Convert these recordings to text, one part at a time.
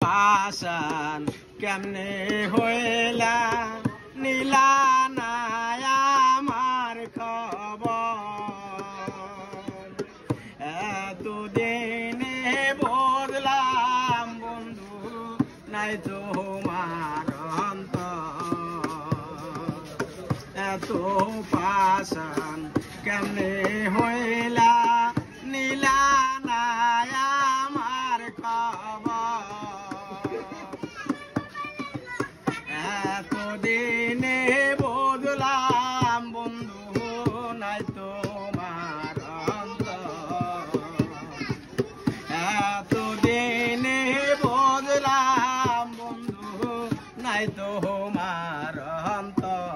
পাশান কেমনে হইলা নীলা না আমার খবর এতদিনে বদলাম বন্ধু নাই তোমার অন্তর এত পাশান কেমনে হইলা নীলা না আমার খবর এতদিনে বদলাম বন্ধু নাই তোমার অন্তর এতদিনে বদলাম বন্ধু নাই তোমার অন্তর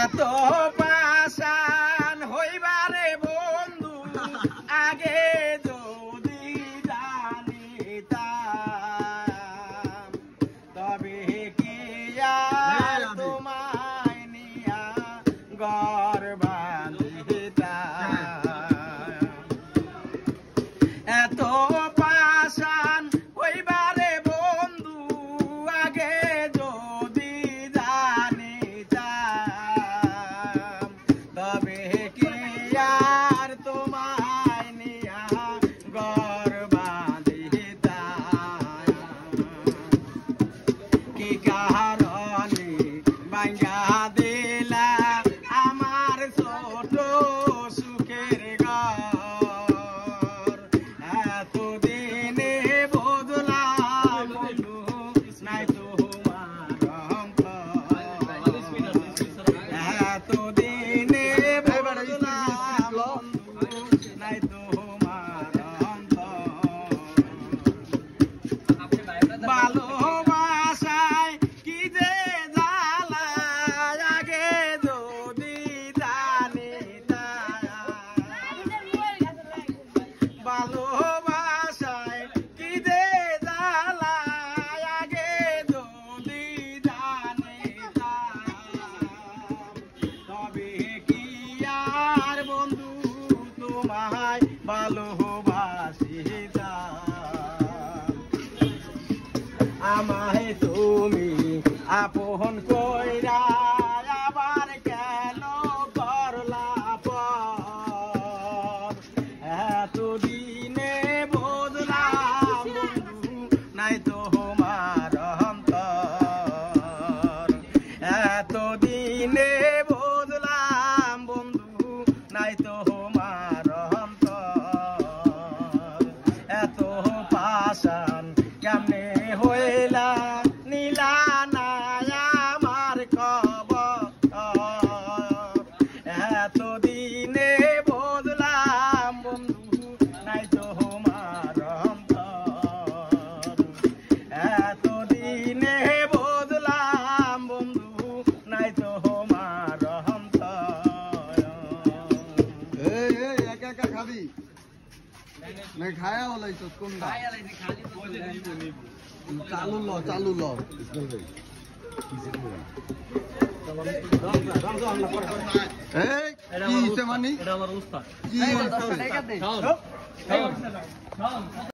এত পাশান হইবারে বন্ধু আগে যদি জানিতাম তবে কি আর তোমায় নিয়া ঘর বাঁধিতাম এত পাশান হইবারে বন্ধু আগে যদি জানিতাম তবে কি আর তোমায় নিয়া ঘর বাঁধিতাম কি কারণে ভাঙ্গা দিলা আমার ছোট সুখের ঘর এতদিনে বদলাম বন্ধু নাই তোমার অন্তর এতদিনে বদলাম বন্ধু নাই তোমার অন্তর ভালোবাসায় কি যে জ্বালা আগে যদি জানিতাম ভালোবাসায় কি যে জ্বালা আগে যদি জানিতাম তবে কি আর বন্ধু তোমায় ভালোবাসিতাম আমায় তুমি আপন কইরা আবার কেন করলা পর এতদিনে বদলাম বন্ধু নাই তোমার অন্তর এতদিনে বদলাম বন্ধু নাই তোমার অন্তর এত পাশান কেমনে হইলা নীলা না আমার খবর এতদিনে বদলাম বন্ধু নাই তোমার অন্তর এতদিনে বদলাম বন্ধু নাই তোমার অন্তর একা একা খাবি না খায়া হলাইছ কোনটা চালু ল এই কি হিসেবে মানি এটা আমার উস্তাদ কি